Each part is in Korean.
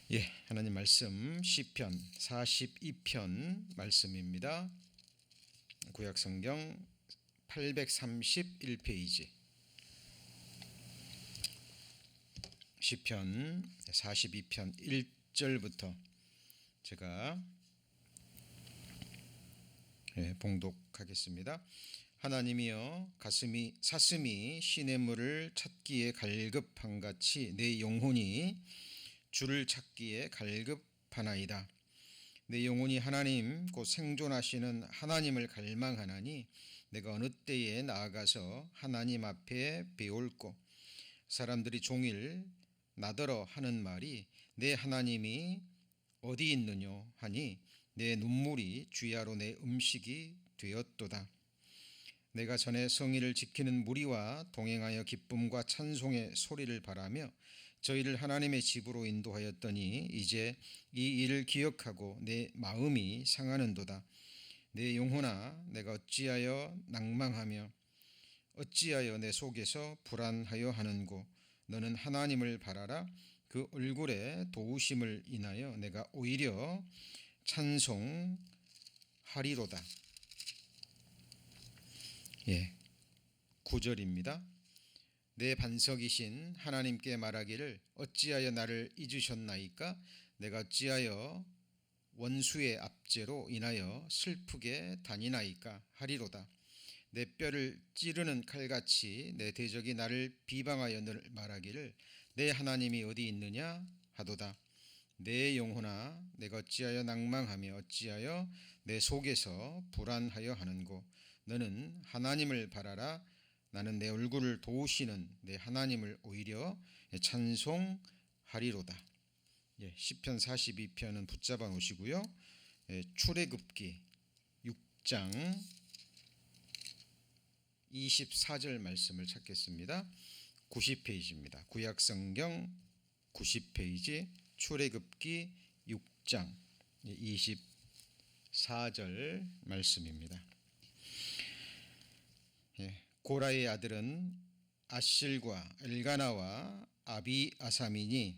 예, 하나님 말씀 시편 42편 말씀입니다. 구약성경 831페이지 시편 42편 1절부터 제가 봉독하겠습니다. 하나님이여 사슴이 시냇물을 찾기에 갈급한같이 내 영혼이 주를 찾기에 갈급하나이다. 내 영혼이 하나님 곧 생존하시는 하나님을 갈망하나니 내가 어느 때에 나아가서 하나님 앞에 배울꼬. 사람들이 종일 나더러 하는 말이 내 하나님이 어디 있느뇨 하니 내 눈물이 주야로 내 음식이 되었도다. 내가 전에 성의를 지키는 무리와 동행하여 기쁨과 찬송의 소리를 바라며 저희를 하나님의 집으로 인도하였더니 이제 이 일을 기억하고 내 마음이 상하는도다. 내 영혼아 내가 어찌하여 낭망하며 어찌하여 내 속에서 불안하여 하는고. 너는 하나님을 바라라. 그 얼굴의 도우심을 인하여 내가 오히려 찬송하리로다. 9절입니다. 내 반석이신 하나님께 말하기를 어찌하여 나를 잊으셨나이까. 내가 어찌하여 원수의 압제로 인하여 슬프게 다니나이까 하리로다. 내 뼈를 찌르는 칼같이 내 대적이 나를 비방하여 늘 말하기를 내 하나님이 어디 있느냐 하도다. 내 영혼아 내가 어찌하여 낭망하며 어찌하여 내 속에서 불안하여 하는고. 너는 하나님을 바라라. 나는 내 얼굴을 도우시는 내 하나님을 오히려 찬송하리로다. 시편 42편은 붙잡아 놓으시고요. 출애굽기 6장 24절 말씀을 찾겠습니다. 90페이지입니다. 구약성경 90페이지 출애굽기 6장 24절 말씀입니다. 고라의 아들은 아실과 엘가나와 아비아삽이니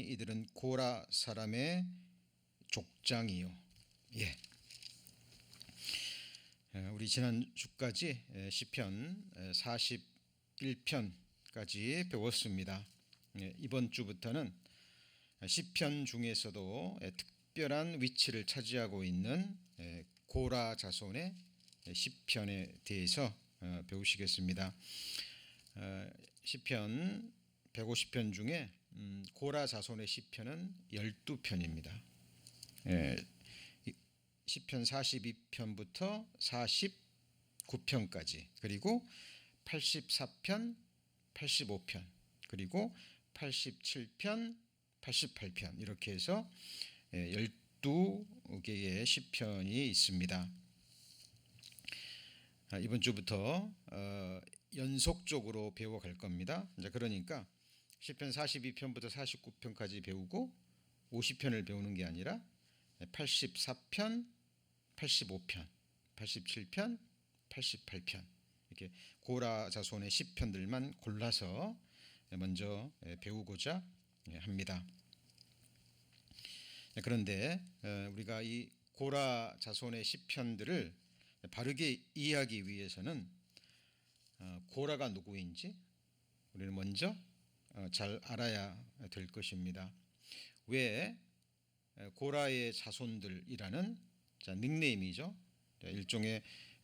이들은 고라 사람의 족장이요. 우리 지난 주까지 시편 41편까지 배웠습니다. 이번 주부터는 시편 중에서도 특별한 위치를 차지하고 있는 고라 자손의 시편에 대해서 배우시겠습니다. 시편 150편 중에 고라 자손의 시편은 12편입니다. 시편 42편부터 49편까지 그리고 84편, 85편 그리고 87편, 88편 이렇게 해서 12개의 시편이 있습니다. 이번 주부터 연속적으로 배워갈 겁니다. 그러니까 시편 42편부터 49편까지 배우고 50편을 배우는 게 아니라 84편, 85편, 87편, 88편 이렇게 고라 자손의 시편들만 골라서 먼저 배우고자 합니다. 그런데 우리가 이 고라 자손의 시편들을 바르게 이해하기 위해서는 고라가 누구인지 우리는 먼저 잘 알아야 될 것입니다. 왜 고라의 자손들이라는 닉네임이죠. 일종의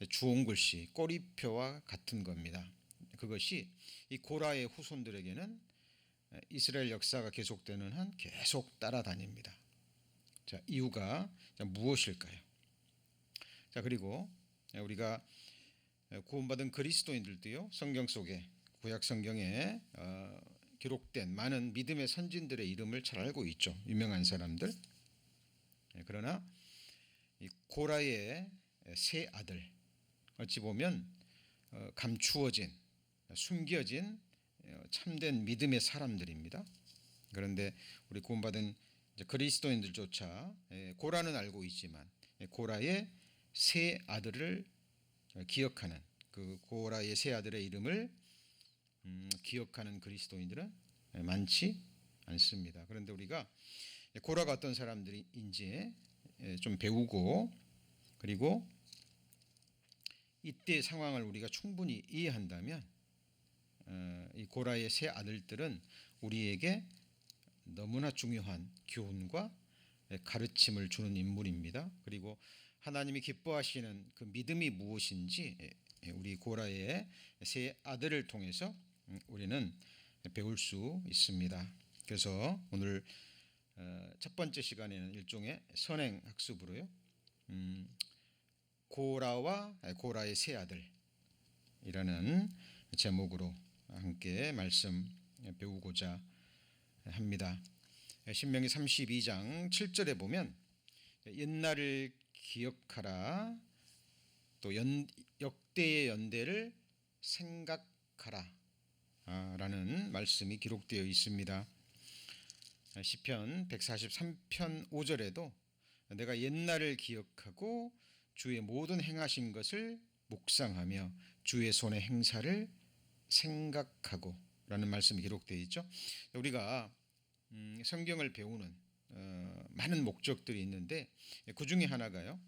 주홍글씨, 꼬리표와 같은 겁니다. 그것이 이 고라의 후손들에게는 이스라엘 역사가 계속되는 한 계속 따라다닙니다. 이유가 무엇일까요? 그리고 우리가 구원받은 그리스도인들도요, 성경 속에 구약 성경에 기록된 많은 믿음의 선진들의 이름을 잘 알고 있죠. 유명한 사람들. 그러나 이 고라의 세 아들, 어찌 보면 감추어진, 숨겨진 참된 믿음의 사람들입니다. 그런데 우리 구원받은 그리스도인들조차 고라는 알고 있지만 고라의 세 아들을 기억하는, 그 고라의 세 아들의 이름을 기억하는 그리스도인들은 많지 않습니다. 그런데 우리가 고라가 어떤 사람들인지 좀 배우고, 그리고 이때 상황을 우리가 충분히 이해한다면 이 고라의 세 아들들은 우리에게 너무나 중요한 교훈과 가르침을 주는 인물입니다. 그리고 하나님이 기뻐하시는 그 믿음이 무엇인지 우리 고라의 세 아들을 통해서 우리는 배울 수 있습니다. 그래서 오늘 첫 번째 시간에는 일종의 선행 학습으로요, 고라와 고라의 세 아들이라는 제목으로 함께 말씀 배우고자 합니다. 신명기 32장 7절에 보면 옛날을 기억하라, 또 역대의 연대를 생각하라 라는 말씀이 기록되어 있습니다. 시편 143편 5절에도 내가 옛날을 기억하고 주의 모든 행하신 것을 묵상하며 주의 손의 행사를 생각하고 라는 말씀이 기록되어 있죠. 우리가 성경을 배우는 많은 목적들이 있는데 그 중에 하나가요,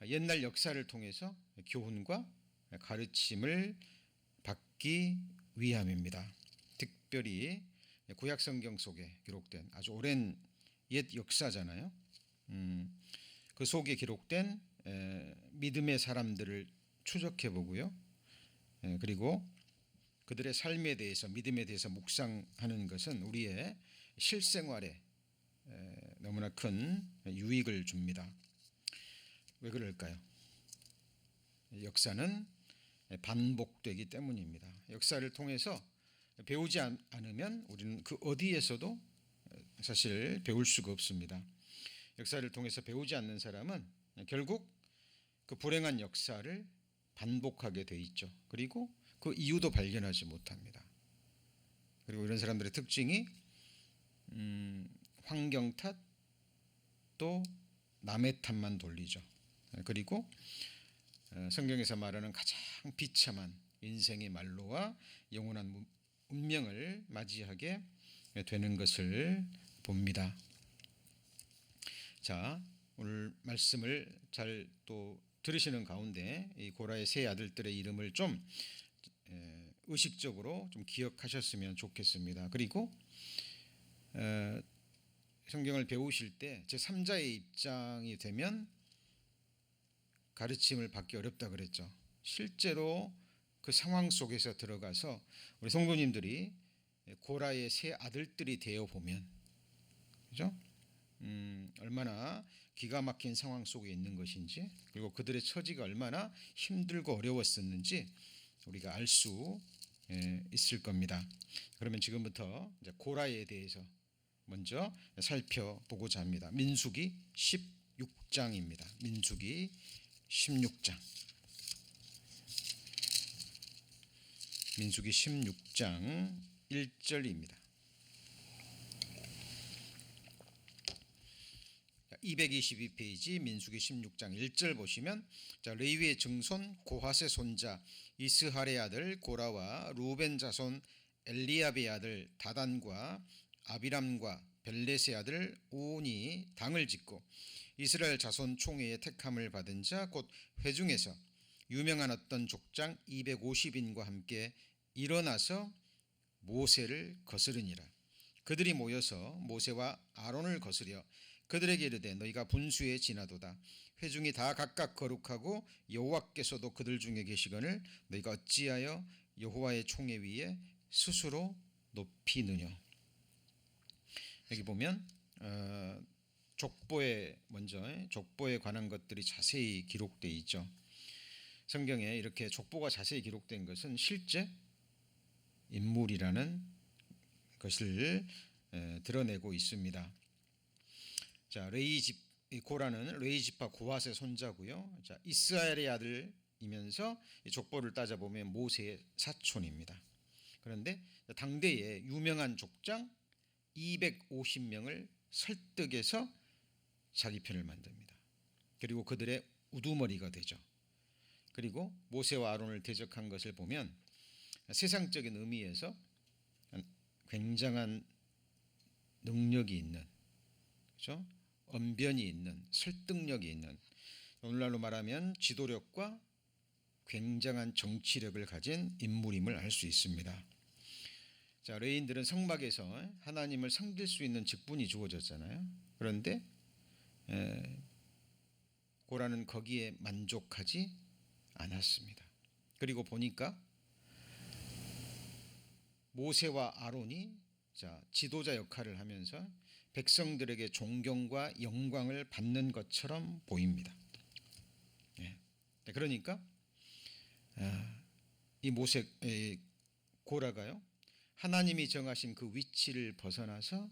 옛날 역사를 통해서 교훈과 가르침을 받기 위함입니다. 특별히 구약 성경 속에 기록된 아주 오랜 옛 역사잖아요. 그 속에 기록된 믿음의 사람들을 추적해 보고요, 그리고 그들의 삶에 대해서, 믿음에 대해서 묵상하는 것은 우리의 실생활에 너무나 큰 유익을 줍니다. 왜 그럴까요? 역사는 반복되기 때문입니다. 역사를 통해서 배우지 않으면 우리는 그 어디에서도 사실 배울 수가 없습니다. 역사를 통해서 배우지 않는 사람은 결국 그 불행한 역사를 반복하게 돼 있죠. 그리고 그 이유도 발견하지 못합니다. 그리고 이런 사람들의 특징이 환경 탓, 또 남의 탓만 돌리죠. 그리고 성경에서 말하는 가장 비참한 인생의 말로와 영원한 운명을 맞이하게 되는 것을 봅니다. 자, 오늘 말씀을 잘 또 들으시는 가운데 이 고라의 세 아들들의 이름을 좀 의식적으로 좀 기억하셨으면 좋겠습니다. 그리고 성경을 배우실 때 제3자의 입장이 되면 가르침을 받기 어렵다 그랬죠. 실제로 그 상황 속에서 들어가서 우리 성도님들이 고라의 세 아들들이 되어 보면, 그죠? 얼마나 기가 막힌 상황 속에 있는 것인지, 그리고 그들의 처지가 얼마나 힘들고 어려웠었는지 우리가 알 수 있을 겁니다. 그러면 지금부터 이제 고라에 대해서 먼저 살펴보고자 합니다. 민수기 16장입니다. 민수기 16장. 민수기 16장 1절입니다. 222페이지 민수기 16장 1절 보시면, 자, 레위의 증손 고핫의 손자 이스할의 아들 고라와 루벤 자손 엘리압의 아들 다단과 아비람과 벨렛의 아들 오온이 당을 짓고 이스라엘 자손 총회의 택함을 받은 자 곧 회중에서 유명한 어떤 족장 250인과 함께 일어나서 모세를 거스르니라. 그들이 모여서 모세와 아론을 거스려 그들에게 이르되 너희가 분수에 지나도다. 회중이 다 각각 거룩하고 여호와께서도 그들 중에 계시거늘 너희가 어찌하여 여호와의 총회 위에 스스로 높이느냐. 여기 보면 족보에 먼저 족보에 관한 것들이 자세히 기록되어 있죠. 성경에 이렇게 족보가 자세히 기록된 것은 실제 인물이라는 것을 드러내고 있습니다. 자, 고라는 레위 지파 고핫의 손자고요. 자, 이스라엘의 아들이면서 족보를 따져보면 모세의 사촌입니다. 그런데 당대의 유명한 족장 250명을 설득해서 자기 편을 만듭니다. 그리고 그들의 우두머리가 되죠. 그리고 모세와 아론을 대적한 것을 보면 세상적인 의미에서 굉장한 능력이 있는, 그렇죠? 언변이 있는, 설득력이 있는, 오늘날로 말하면 지도력과 굉장한 정치력을 가진 인물임을 알 수 있습니다. 자, 레인들은 성막에서 하나님을 섬길 수 있는 직분이 주어졌잖아요. 그런데 고라는 거기에 만족하지 않았습니다. 그리고 보니까 모세와 아론이 지도자 역할을 하면서 백성들에게 존경과 영광을 받는 것처럼 보입니다. 그러니까 이 고라가요, 하나님이 정하신 그 위치를 벗어나서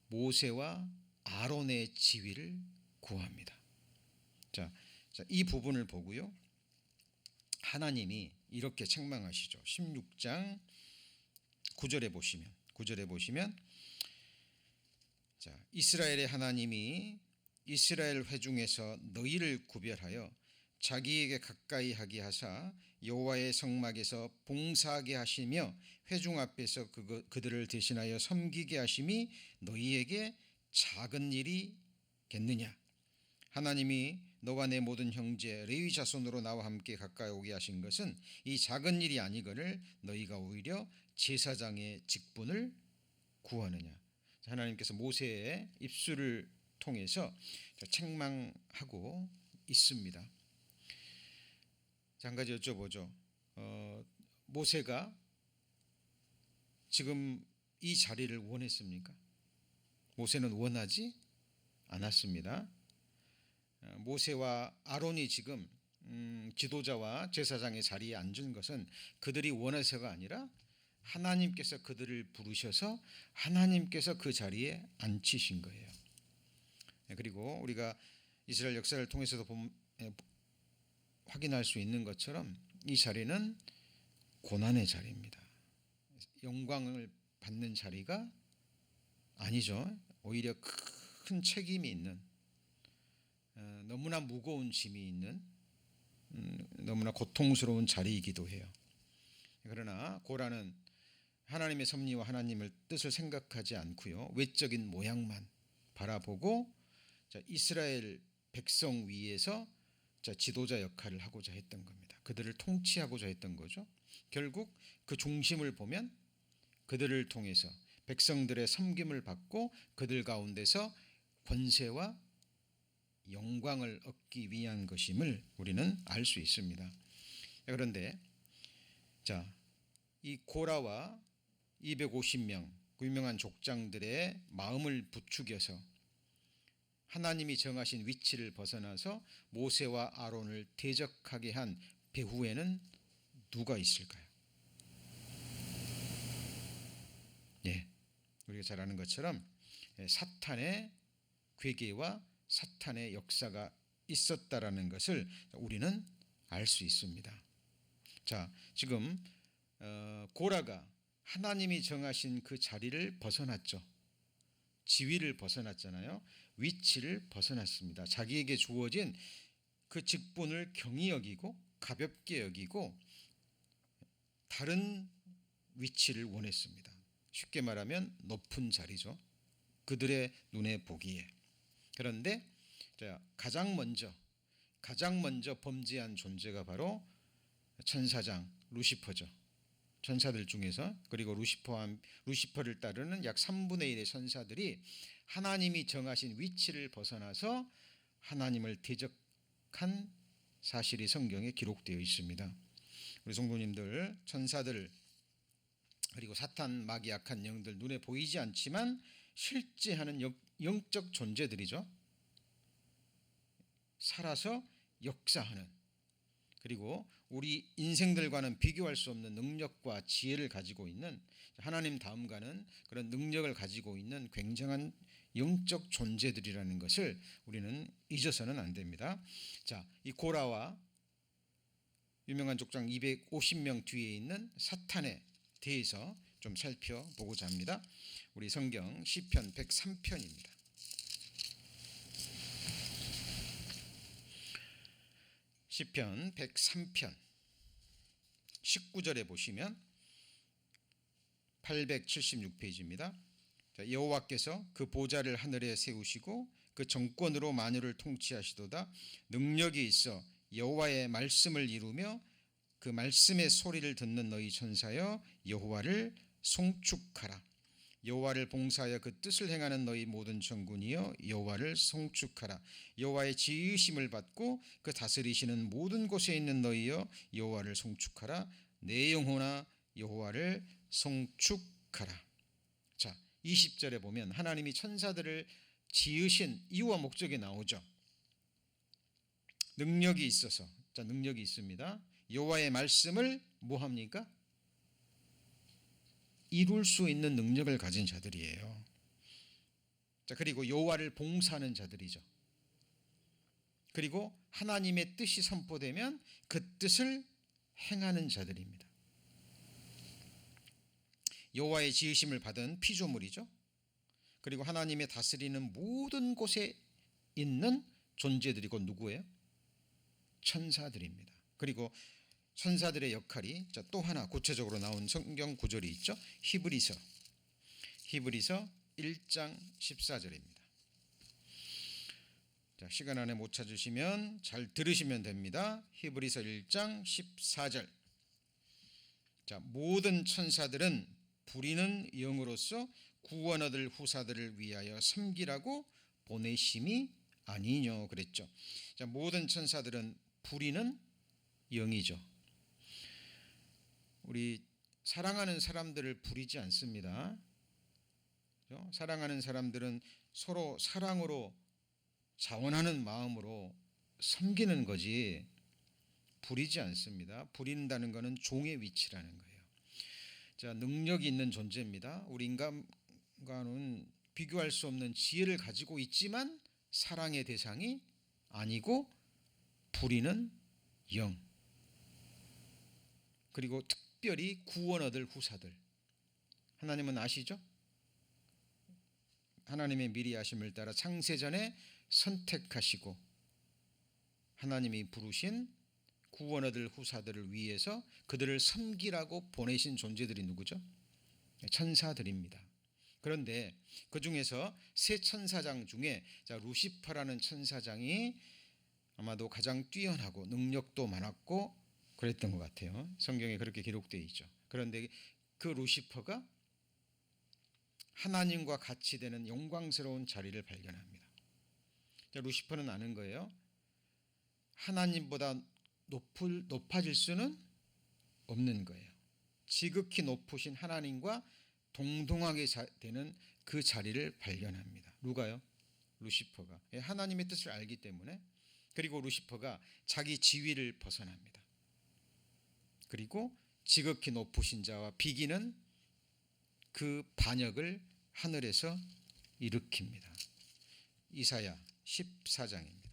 모세와 아론의 지위를 구합니다. 자, 이 부분을 보고요, 하나님이 이렇게 책망하시죠. 16장 9절에 보시면 이스라엘의 하나님이 이스라엘 회중에서 너희를 구별하여 자기에게 가까이 하게 하사 여호와의 성막에서 봉사하게 하시며 회중 앞에서 그들을 대신하여 섬기게 하심이 너희에게 작은 일이겠느냐. 하나님이 너와 내 모든 형제 레위 자손으로 나와 함께 가까이 오게 하신 것은 이 작은 일이 아니거늘 너희가 오히려 제사장의 직분을 구하느냐. 하나님께서 모세의 입술을 통해서 책망하고 있습니다. 한 가지 여쭤보죠. 모세가 지금 이 자리를 원했습니까? 모세는 원하지 않았습니다. 모세와 아론이 지금 지도자와 제사장의 자리에 앉은 것은 그들이 원해서가 아니라 하나님께서 그들을 부르셔서 하나님께서 그 자리에 앉히신 거예요. 그리고 우리가 이스라엘 역사를 통해서도 확인할 수 있는 것처럼 이 자리는 고난의 자리입니다. 영광을 받는 자리가 아니죠. 오히려 큰 책임이 있는, 너무나 무거운 짐이 있는, 너무나 고통스러운 자리이기도 해요. 그러나 고라는 하나님의 섭리와 하나님의 뜻을 생각하지 않고요, 외적인 모양만 바라보고 이스라엘 백성 위에서 지도자 역할을 하고자 했던 겁니다. 그들을 통치하고자 했던 거죠. 결국 그 중심을 보면 그들을 통해서 백성들의 섬김을 받고 그들 가운데서 권세와 영광을 얻기 위한 것임을 우리는 알 수 있습니다. 그런데 이 고라와 250명 그 유명한 족장들의 마음을 부추겨서 하나님이 정하신 위치를 벗어나서 모세와 아론을 대적하게 한 배후에는 누가 있을까요? 우리가 잘 아는 것처럼 사탄의 괴계와 사탄의 역사가 있었다라는 것을 우리는 알 수 있습니다. 지금 고라가 하나님이 정하신 그 자리를 벗어났죠. 지위를 벗어났잖아요. 위치를 벗어났습니다. 자기에게 주어진 그 직분을 경히 여기고 가볍게 여기고 다른 위치를 원했습니다. 쉽게 말하면 높은 자리죠. 그들의 눈에 보기에. 그런데 가장 먼저 범죄한 존재가 바로 천사장 루시퍼죠. 천사들 중에서, 그리고 루시퍼를 따르는 약 3분의 1의 천사들이 하나님이 정하신 위치를 벗어나서 하나님을 대적한 사실이 성경에 기록되어 있습니다. 우리 성도님들, 천사들 그리고 사탄, 마귀, 악한 영들 눈에 보이지 않지만 실제 하는 영적 존재들이죠. 살아서 역사하는, 그리고 우리 인생들과는 비교할 수 없는 능력과 지혜를 가지고 있는, 하나님 다음 가는 그런 능력을 가지고 있는 굉장한 영적 존재들이라는 것을 우리는 잊어서는 안 됩니다. 이 고라와 유명한 족장 250명 뒤에 있는 사탄에 대해서 좀 살펴보고자 합니다. 우리 성경 시편 103편입니다. 시편 103편 19절에 보시면 876페이지입니다. 여호와께서 그 보좌를 하늘에 세우시고 그 정권으로 만유를 통치하시도다. 능력이 있어 여호와의 말씀을 이루며 그 말씀의 소리를 듣는 너희 천사여 여호와를 송축하라. 여호와를 봉사하여 그 뜻을 행하는 너희 모든 천군이여 여호와를 송축하라. 여호와의 지으심을 받고 그 다스리시는 모든 곳에 있는 너희여 여호와를 송축하라. 내 영혼아 여호와를 송축하라. 자, 20절에 보면 하나님이 천사들을 지으신 이유와 목적이 나오죠. 능력이 있어서, 자, 능력이 있습니다. 여호와의 말씀을 뭐 합니까? 이룰 수 있는 능력을 가진 자들이에요. 자, 그리고 여호와를 봉사하는 자들이죠. 그리고 하나님의 뜻이 선포되면 그 뜻을 행하는 자들입니다. 여호와의 지으심을 받은 피조물이죠. 그리고 하나님의 다스리는 모든 곳에 있는 존재들이 곧 누구예요? 천사들입니다. 그리고 천사들의 역할이 또 하나 구체적으로 나온 성경 구절이 있죠. 히브리서 1장 14절입니다. 자, 시간 안에 못 찾으시면 잘 들으시면 됩니다. 히브리서 1장 14절. 자, 모든 천사들은 부리는 영으로서 구원 얻을 후사들을 위하여 섬기라고 보내심이 아니뇨 그랬죠. 자, 모든 천사들은 부리는 영이죠. 우리 사랑하는 사람들을 부리지 않습니다. 그렇죠? 사랑하는 사람들은 서로 사랑으로 자원하는 마음으로 섬기는 거지 부리지 않습니다. 부린다는 것은 종의 위치라는 거예요. 자, 능력이 있는 존재입니다. 우리 인간과는 비교할 수 없는 지혜를 가지고 있지만 사랑의 대상이 아니고 부리는 영. 그리고 특별히 구원 얻을 후사들. 하나님은 아시죠? 하나님의 미리 아심을 따라 창세전에 선택하시고 하나님이 부르신 구원 얻을 후사들을 위해서 그들을 섬기라고 보내신 존재들이 누구죠? 천사들입니다. 그런데 그 중에서 세 천사장 중에 루시퍼라는 천사장이 아마도 가장 뛰어나고 능력도 많았고 그랬던 것 같아요. 성경에 그렇게 기록되어 있죠. 그런데 그 루시퍼가 하나님과 같이 되는 영광스러운 자리를 발견합니다. 자, 루시퍼는 아는 거예요. 하나님보다 높아질 수는 없는 거예요. 지극히 높으신 하나님과 동등하게 되는 그 자리를 발견합니다. 누가요? 루시퍼가. 하나님의 뜻을 알기 때문에. 그리고 루시퍼가 자기 지위를 벗어납니다. 그리고 지극히 높으신 자와 비기는 그 반역을 하늘에서 일으킵니다. 이사야 14장입니다.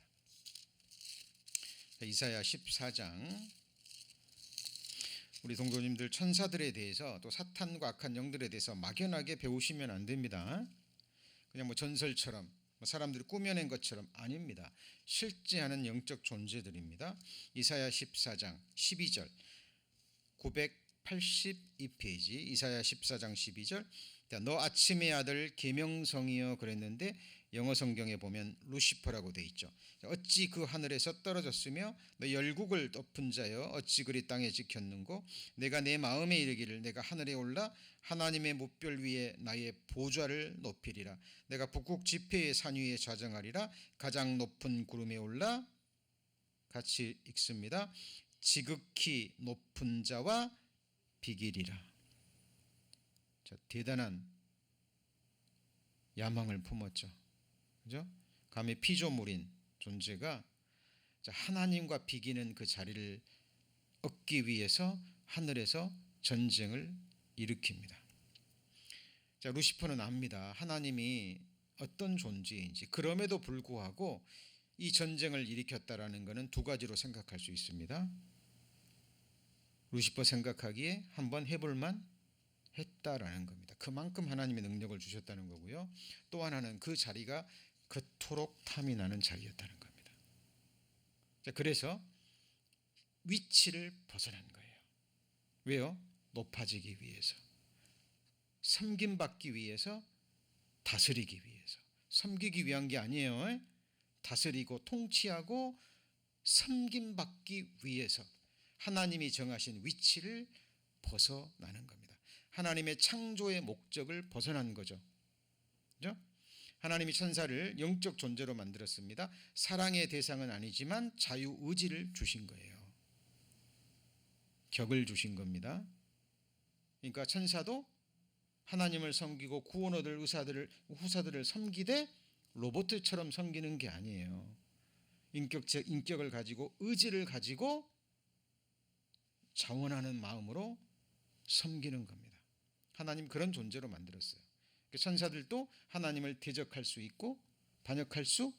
이사야 14장. 우리 동조님들 천사들에 대해서 또 사탄과 악한 영들에 대해서 막연하게 배우시면 안 됩니다. 그냥 전설처럼 사람들이 꾸며낸 것처럼 아닙니다. 실제하는 영적 존재들입니다. 이사야 14장 12절 982페이지 이사야 14장 12절. 너 아침의 아들 계명성이여 그랬는데 영어 성경에 보면 루시퍼라고 돼 있죠. 어찌 그 하늘에서 떨어졌으며 너 열국을 덮은 자여 어찌 그리 땅에 지켰는고 내가 내 마음에 이르기를 내가 하늘에 올라 하나님의 뭇별 위에 나의 보좌를 높이리라. 내가 북극 지폐의 산 위에 좌정하리라. 가장 높은 구름에 올라 같이 읽습니다. 지극히 높은 자와 비기리라. 자, 대단한 야망을 품었죠. 그죠? 감히 피조물인 존재가 하나님과 비기는 그 자리를 얻기 위해서 하늘에서 전쟁을 일으킵니다. 자, 루시퍼는 압니다. 하나님이 어떤 존재인지. 그럼에도 불구하고 이 전쟁을 일으켰다라는 것은 두 가지로 생각할 수 있습니다. 루시퍼 생각하기에 한번 해볼만 했다라는 겁니다. 그만큼 하나님의 능력을 주셨다는 거고요. 또 하나는 그 자리가 그토록 탐이 나는 자리였다는 겁니다. 자, 그래서 위치를 벗어난 거예요. 왜요? 높아지기 위해서. 섬김받기 위해서, 다스리기 위해서. 섬기기 위한 게 아니에요. 다스리고 통치하고 섬김받기 위해서 하나님이 정하신 위치를 벗어나는 겁니다. 하나님의 창조의 목적을 벗어난 거죠. 그죠? 하나님이 천사를 영적 존재로 만들었습니다. 사랑의 대상은 아니지만 자유의지를 주신 거예요. 격을 주신 겁니다. 그러니까 천사도 하나님을 섬기고 구원 얻을 후사들을 섬기되 로봇처럼 섬기는 게 아니에요. 인격을 가지고 의지를 가지고 자원하는 마음으로 섬기는 겁니다. 하나님 그런 존재로 만들었어요. 천사들도 하나님을 대적할 수 있고 반역할 수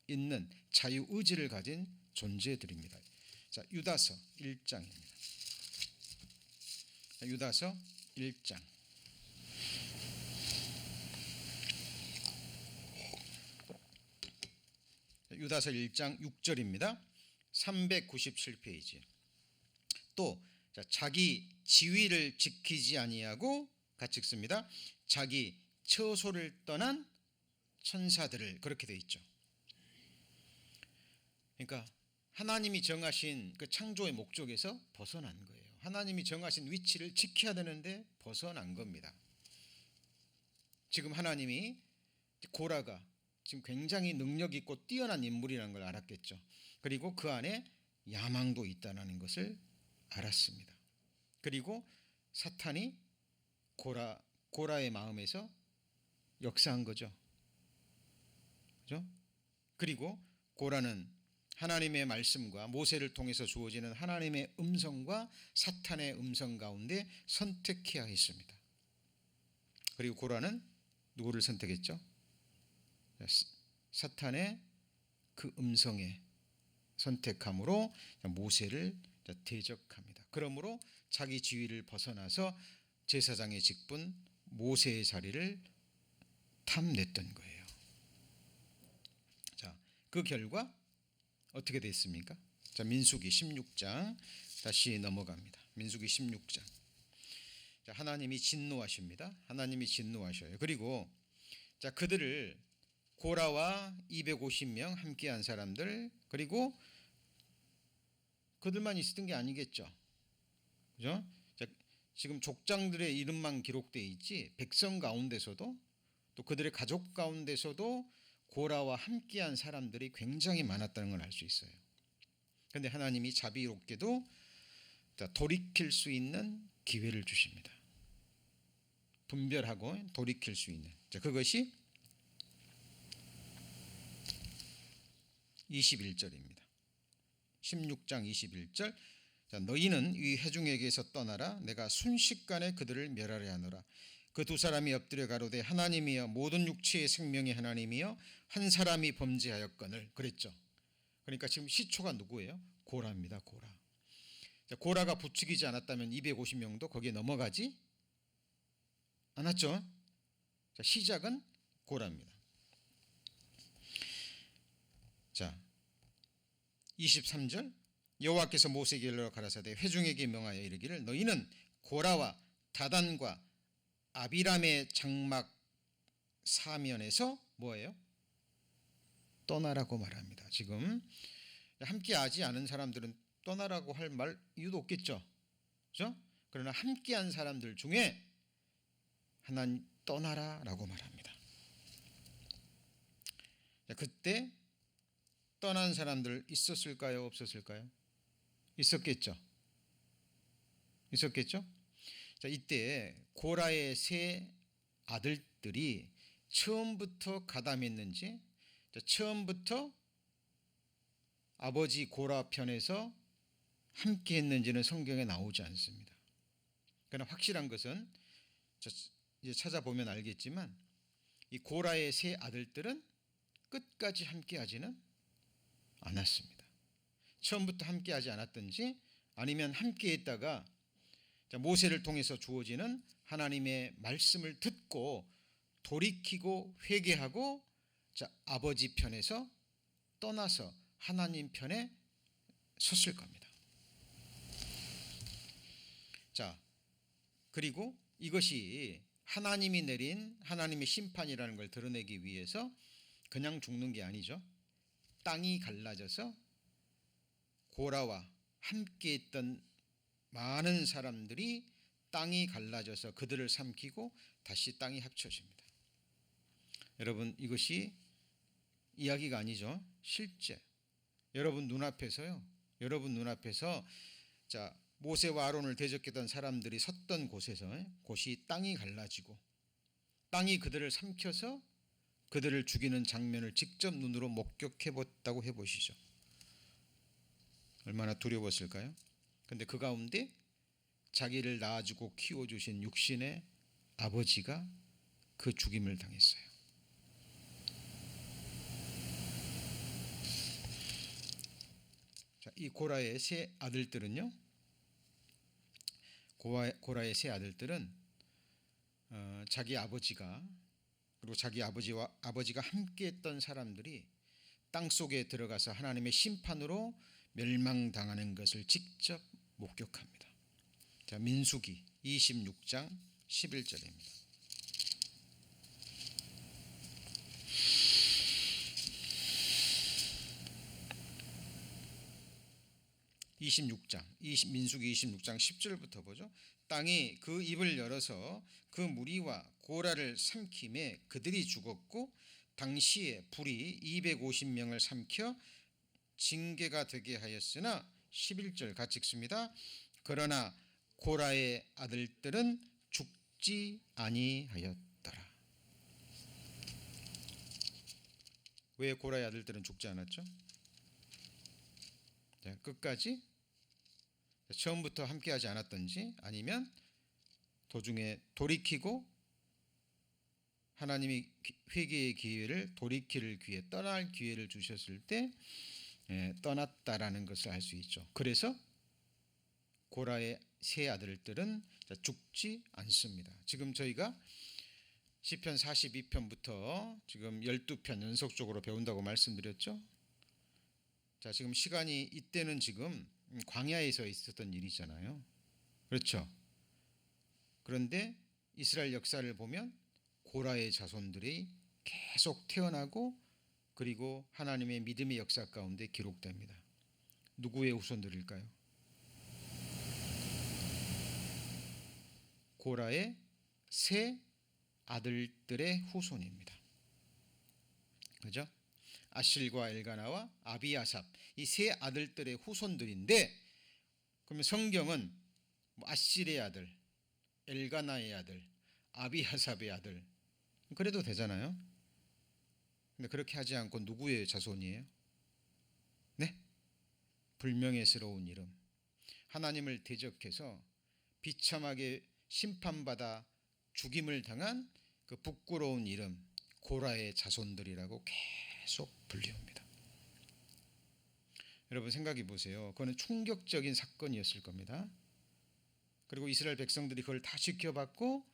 있는 자유의지를 가진 존재들입니다. 자, 유다서 1장입니다. 유다서 1장. 유다서 1장 6절입니다. 397페이지. 또 자기 지위를 지키지 아니하고 같이 읽습니다. 자기 처소를 떠난 천사들을, 그렇게 돼 있죠. 그러니까 하나님이 정하신 그 창조의 목적에서 벗어난 거예요. 하나님이 정하신 위치를 지켜야 되는데 벗어난 겁니다. 지금 하나님이 고라가 지금 굉장히 능력 있고 뛰어난 인물이라는 걸 알았겠죠. 그리고 그 안에 야망도 있다는 것을 알았습니다. 그리고 사탄이 고라의 마음에서 역사한 거죠. 그죠? 그리고 고라는 하나님의 말씀과 모세를 통해서 주어지는 하나님의 음성과 사탄의 음성 가운데 선택해야 했습니다. 그리고 고라는 누구를 선택했죠? 사탄의 그 음성에 선택함으로 모세를 대적합니다. 그러므로 자기 지위를 벗어나서 제사장의 직분 모세의 자리를 탐냈던 거예요. 자, 그 결과 어떻게 됐습니까? 자, 민수기 16장 다시 넘어갑니다. 민수기 16장. 자, 하나님이 진노하십니다. 하나님이 진노하셔요. 그리고 자, 그들을 고라와 250명 함께한 사람들, 그리고 그들만 있었던 게 아니겠죠. 그죠? 자, 지금 족장들의 이름만 기록되어 있지 백성 가운데서도 또 그들의 가족 가운데서도 고라와 함께한 사람들이 굉장히 많았다는 걸 알 수 있어요. 그런데 하나님이 자비롭게도 돌이킬 수 있는 기회를 주십니다. 분별하고 돌이킬 수 있는. 자, 그것이 21절입니다. 16장 21절. 자, 너희는 이 회중에게서 떠나라. 내가 순식간에 그들을 멸하려 하노라. 그 두 사람이 엎드려 가로되 하나님이여 모든 육체의 생명의 하나님이여 한 사람이 범죄하였거늘 그랬죠. 그러니까 지금 시초가 누구예요? 고라입니다. 고라. 자, 고라가 부추기지 않았다면 250명도 거기에 넘어가지 않았죠. 자, 시작은 고라입니다. 자, 23절. 여호와께서 모세에게 일러 가라사대 회중에게 명하여 이르기를 너희는 고라와 다단과 아비람의 장막 사면에서 뭐예요? 떠나라고 말합니다. 지금 함께하지 않은 사람들은 떠나라고 할 말 이유도 없겠죠. 그렇죠? 그러나 함께한 사람들 중에 하나님 떠나라라고 말합니다. 그때 떠난 사람들 있었을까요? 없었을까요? 있었겠죠. 있었겠죠. 자, 이때 고라의 세 아들들이 처음부터 가담했는지, 처음부터 아버지 고라 편에서 함께 했는지는 성경에 나오지 않습니다. 그러나 확실한 것은 이제 찾아보면 알겠지만 이 고라의 세 아들들은 끝까지 함께하지는 않았습니다. 처음부터 함께하지 않았든지 아니면 함께했다가 모세를 통해서 주어지는 하나님의 말씀을 듣고 돌이키고 회개하고 아버지 편에서 떠나서 하나님 편에 섰을 겁니다. 자, 그리고 이것이 하나님이 내린 하나님의 심판이라는 걸 드러내기 위해서 그냥 죽는 게 아니죠. 땅이 갈라져서 고라와 함께 있던 많은 사람들이 땅이 갈라져서 그들을 삼키고 다시 땅이 합쳐집니다. 여러분, 이것이 이야기가 아니죠. 실제 여러분 눈앞에서요. 여러분 눈앞에서 자, 모세와 아론을 대적했던 사람들이 섰던 곳이 땅이 갈라지고 땅이 그들을 삼켜서 그들을 죽이는 장면을 직접 눈으로 목격해 봤다고 해보시죠. 얼마나 두려웠을까요? 그런데 그 가운데 자기를 낳아주고 키워주신 육신의 아버지가 그 죽임을 당했어요. 자, 이 고라의 세 아들들은요. 고라의 세 아들들은 자기 아버지가 그리고 자기 아버지가 함께했던 사람들이 땅 속에 들어가서 하나님의 심판으로 멸망당하는 것을 직접 목격합니다. 자, 민수기 26장 11절입니다. 26장 민수기 26장 10절부터 보죠. 땅이 그 입을 열어서 그 무리와 고라를 삼킴에 그들이 죽었고 당시에 불이 250명을 삼켜 징계가 되게 하였으나 11절 같이 읽습니다. 그러나 고라의 아들들은 죽지 아니하였더라. 왜 고라의 아들들은 죽지 않았죠? 자, 끝까지 처음부터 함께하지 않았던지 아니면 도중에 돌이키고 하나님이 회개의 기회를 돌이킬 기회, 떠날 기회를 주셨을 때 떠났다라는 것을 알 수 있죠. 그래서 고라의 세 아들들은 죽지 않습니다. 지금 저희가 시편 42편부터 지금 12편 연속적으로 배운다고 말씀드렸죠. 자, 지금 시간이 이때는 지금 광야에서 있었던 일이잖아요. 그렇죠? 그런데 이스라엘 역사를 보면 고라의 자손들이 계속 태어나고 그리고 하나님의 믿음의 역사 가운데 기록됩니다. 누구의 후손들일까요? 고라의 세 아들들의 후손입니다. 그죠? 아실과 엘가나와 아비아삽 이 세 아들들의 후손들인데 그러면 성경은 아실의 아들, 엘가나의 아들, 아비아삽의 아들 그래도 되잖아요. 근데 그렇게 하지 않고 누구의 자손이에요? 네? 불명예스러운 이름. 하나님을 대적해서 비참하게 심판받아 죽임을 당한 그 부끄러운 이름 고라의 자손들이라고 계속 불리웁니다. 여러분 생각해 보세요. 그거는 충격적인 사건이었을 겁니다. 그리고 이스라엘 백성들이 그걸 다 지켜봤고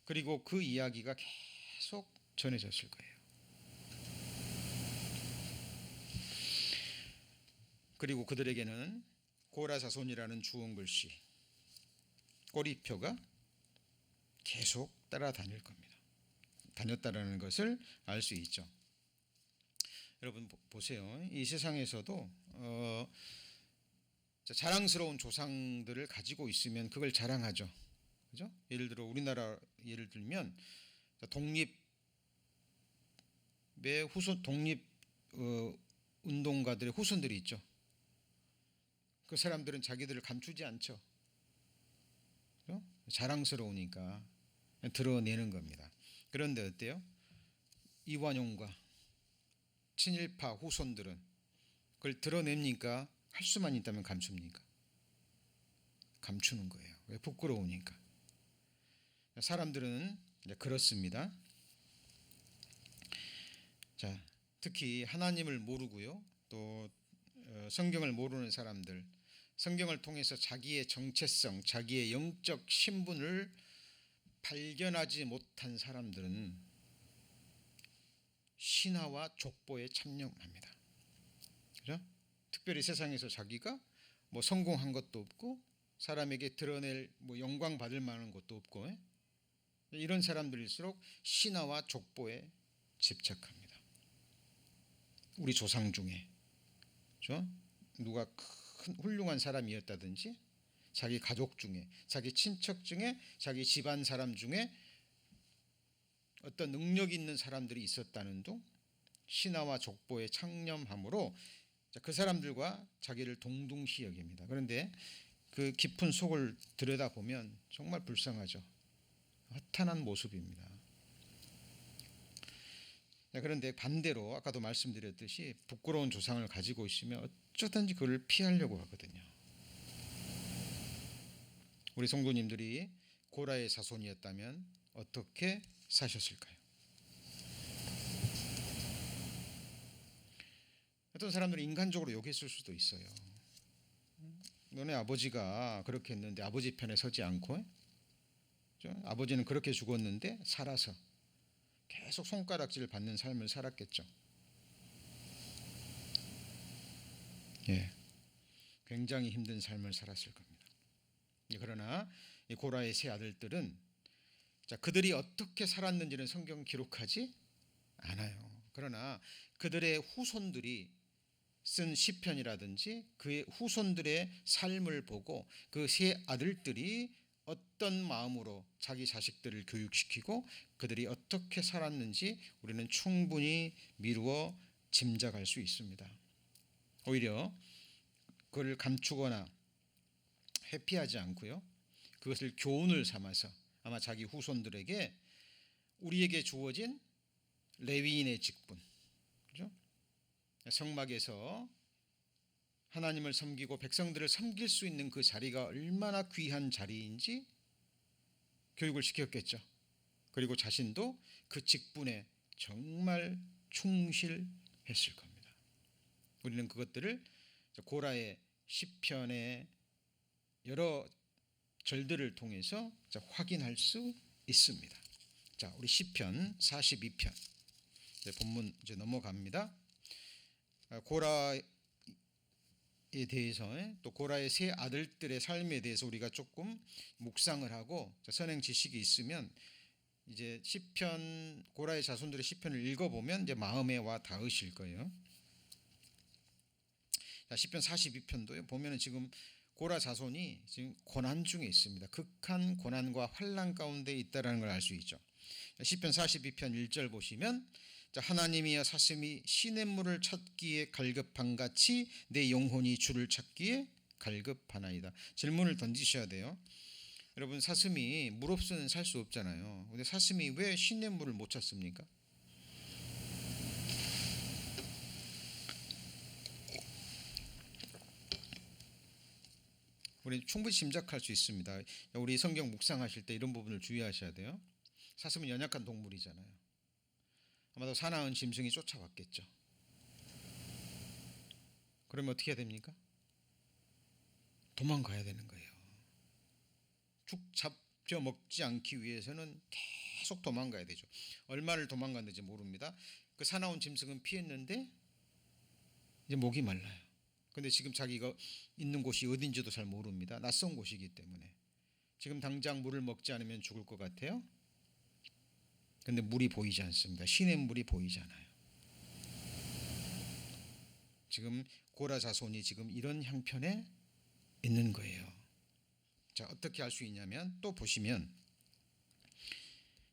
그리고 그 이야기가 계속 전해졌을 거예요. 그리고 그들에게는 고라 자손이라는 주홍 글씨 꼬리표가 계속 따라다닐 겁니다. 다녔다라는 것을 알 수 있죠. 여러분 보세요. 이 세상에서도 자랑스러운 조상들을 가지고 있으면 그걸 자랑하죠. 그죠? 예를 들어 우리나라 예를 들면 독립의 후손 독립 운동가들의 후손들이 있죠. 그 사람들은 자기들을 감추지 않죠. 그죠? 자랑스러우니까 드러내는 겁니다. 그런데 어때요? 이완용과 친일파 후손들은 그걸 드러냅니까? 할 수만 있다면 감춥니까? 감추는 거예요. 왜? 부끄러우니까. 사람들은 그렇습니다. 자, 특히 하나님을 모르고요, 또 성경을 모르는 사람들, 성경을 통해서 자기의 정체성, 자기의 영적 신분을 발견하지 못한 사람들은 신화와 족보에 참여합니다. 그죠? 특별히 세상에서 자기가 뭐 성공한 것도 없고 사람에게 드러낼 뭐 영광 받을 만한 것도 없고 이런 사람들일수록 신화와 족보에 집착합니다. 우리 조상 중에 그렇죠? 누가 큰 훌륭한 사람이었다든지 자기 가족 중에, 자기 친척 중에, 자기 집안 사람 중에 어떤 능력 있는 사람들이 있었다는 둥 신화와 족보에 창념함으로 그 사람들과 자기를 동등시 여깁니다. 그런데 그 깊은 속을 들여다보면 정말 불쌍하죠. 허탄한 모습입니다. 그런데 반대로 아까도 말씀드렸듯이 부끄러운 조상을 가지고 있으면 어쩌든지 그걸 피하려고 하거든요. 우리 성도님들이 고라의 자손이었다면 어떻게 사셨을까요? 어떤 사람들은 인간적으로 욕했을 수도 있어요. 너네 아버지가 그렇게 했는데 아버지 편에 서지 않고 아버지는 그렇게 죽었는데 살아서 계속 손가락질을 받는 삶을 살았겠죠. 예, 굉장히 힘든 삶을 살았을 겁니다. 그러나 이 고라의 세 아들들은 그들이 어떻게 살았는지는 성경 기록하지 않아요. 그러나 그들의 후손들이 쓴 시편이라든지 그의 후손들의 삶을 보고 그 세 아들들이 어떤 마음으로 자기 자식들을 교육시키고 그들이 어떻게 살았는지 우리는 충분히 미루어 짐작할 수 있습니다. 오히려 그걸 감추거나 회피하지 않고요, 그것을 교훈을 삼아서 아마 자기 후손들에게 우리에게 주어진 레위인의 직분, 그렇죠? 성막에서 하나님을 섬기고 백성들을 섬길 수 있는 그 자리가 얼마나 귀한 자리인지 교육을 시켰겠죠. 그리고 자신도 그 직분에 정말 충실했을 겁니다. 우리는 그것들을 고라의 시편의 여러 절들을 통해서 확인할 수 있습니다. 자, 우리 시편 42편 본문 이제 넘어갑니다. 고라에 대해서 또 고라의 세 아들들의 삶에 대해서 우리가 조금 묵상을 하고 선행 지식이 있으면 이제 시편 고라의 자손들의 시편을 읽어보면 이제 마음에 와 닿으실 거예요. 자, 시편 42편도요 보면은 지금 고라 자손이 지금 고난 중에 있습니다. 극한 고난과 환난 가운데 있다라는 걸 알 수 있죠. 시편 42편 1절 보시면 하나님이여 사슴이 시냇물을 찾기에 갈급한 같이 내 영혼이 주를 찾기에 갈급하나이다. 질문을 던지셔야 돼요. 여러분, 사슴이 물 없이는 살 수 없잖아요. 근데 사슴이 왜 시냇물을 못 찾습니까? 우리는 충분히 짐작할 수 있습니다. 우리 성경 묵상하실 때 이런 부분을 주의하셔야 돼요. 사슴은 연약한 동물이잖아요. 아마도 사나운 짐승이 쫓아왔겠죠. 그러면 어떻게 해야 됩니까? 도망가야 되는 거예요. 죽 잡혀 먹지 않기 위해서는 계속 도망가야 되죠. 얼마를 도망갔는지 모릅니다. 그 사나운 짐승은 피했는데 이제 목이 말라요. 근데 지금 자기가 있는 곳이 어딘지도 잘 모릅니다. 낯선 곳이기 때문에. 지금 당장 물을 먹지 않으면 죽을 것 같아요. 근데 물이 보이지 않습니다. 시냇물이 보이잖아요. 지금 고라 자손이 지금 이런 형편에 있는 거예요. 자, 어떻게 알 수 있냐면 또 보시면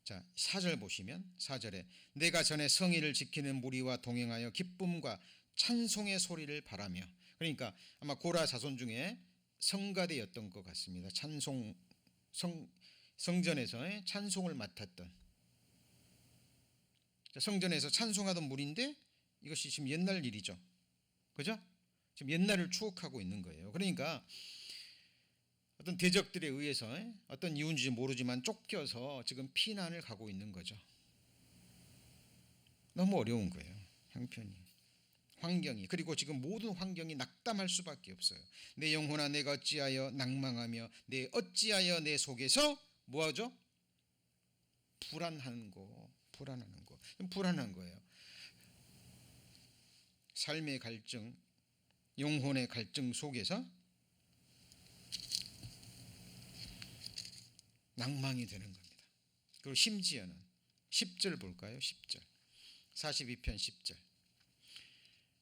자, 4절 보시면 4절에 내가 전에 성의를 지키는 무리와 동행하여 기쁨과 찬송의 소리를 바라며, 그러니까 아마 고라 자손 중에 성가대였던 것 같습니다. 성전에서 찬송을 맡았던, 성전에서 찬송하던 무리인데 이것이 지금 옛날 일이죠. 그죠? 지금 옛날을 추억하고 있는 거예요. 그러니까 어떤 대적들에 의해서 어떤 이유인지 모르지만 쫓겨서 지금 피난을 가고 있는 거죠. 너무 어려운 거예요. 형편이, 환경이. 그리고 지금 모든 환경이 낙담할 수밖에 없어요. 내 영혼아 내가 어찌하여 낭망하며 내 어찌하여 내 속에서 뭐하죠? 불안한 거. 불안한 거예요. 삶의 갈증, 영혼의 갈증 속에서 낭망이 되는 겁니다. 그리고 심지어는 10절 볼까요? 10절. 42편 10절.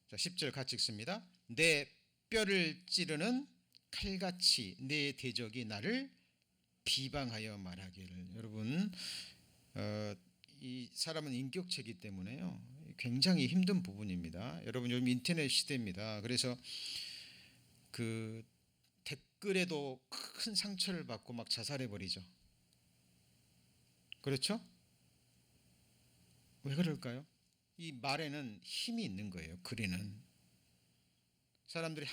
자, 10절 같이 읽습니다. 내 뼈를 찌르는 칼같이 내 대적이 나를 비방하여 말하기를. 여러분, 이 사람은 인격체이기 때문에요. 굉장히 힘든 부분입니다. 여러분, 요즘 인터넷 시대입니다. 그래서 그 댓글에도 큰 상처를 받고 막 자살해 버리죠. 그렇죠? 왜 그럴까요? 이 말에는 힘이 있는 거예요. 글에는 사람들이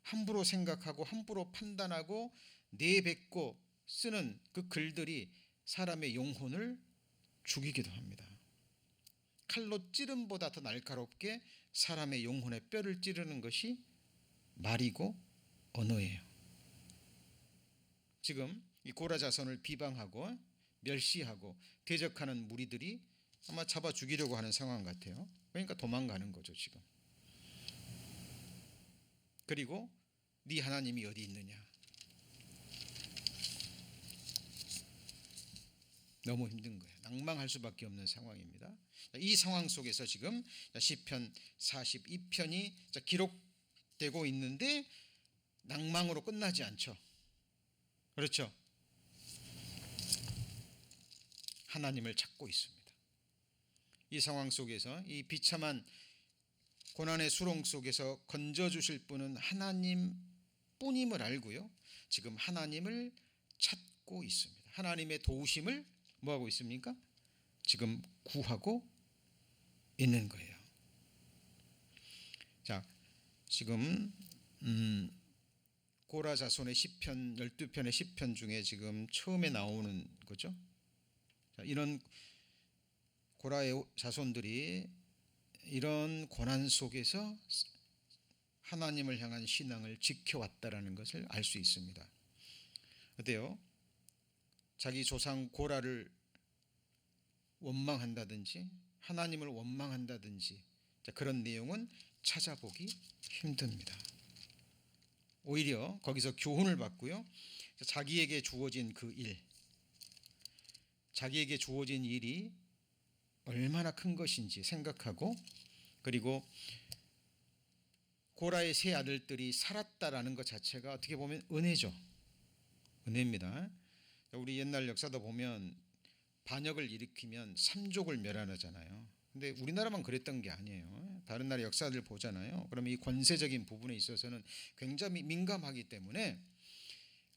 함부로 생각하고 함부로 판단하고 내뱉고 쓰는 그 글들이 사람의 영혼을 죽이기도 합니다. 칼로 찌름보다 더 날카롭게 사람의 영혼의 뼈를 찌르는 것이 말이고 언어예요. 지금 이 고라 자손을 비방하고 멸시하고 대적하는 무리들이 아마 잡아 죽이려고 하는 상황 같아요. 그러니까 도망가는 거죠 지금. 그리고 네 하나님이 어디 있느냐. 너무 힘든 거예요. 낭망할 수밖에 없는 상황입니다. 이 상황 속에서 지금 시편 42편이 기록되고 있는데 낭망으로 끝나지 않죠. 그렇죠? 하나님을 찾고 있습니다. 이 상황 속에서 이 비참한 고난의 수렁 속에서 건져주실 분은 하나님뿐임을 알고요. 지금 하나님을 찾고 있습니다. 하나님의 도우심을 뭐하고 있습니까? 지금 구하고 있는 거예요. 자, 지금 고라 자손의 시편 12편의 시편 중에 지금 처음에 나오는 거죠. 자, 이런 고라의 자손들이 이런 고난 속에서 하나님을 향한 신앙을 지켜왔다라는 것을 알 수 있습니다. 어때요? 자기 조상 고라를 원망한다든지 하나님을 원망한다든지 그런 내용은 찾아보기 힘듭니다. 오히려 거기서 교훈을 받고요. 자기에게 주어진 그 일, 자기에게 주어진 일이 얼마나 큰 것인지 생각하고, 그리고 고라의 세 아들들이 살았다라는 것 자체가 어떻게 보면 은혜죠. 은혜입니다. 우리 옛날 역사도 보면 반역을 일으키면 삼족을 멸하잖아요. 근데 우리나라만 그랬던 게 아니에요. 다른 나라 역사들 보잖아요. 그러면 이 권세적인 부분에 있어서는 굉장히 민감하기 때문에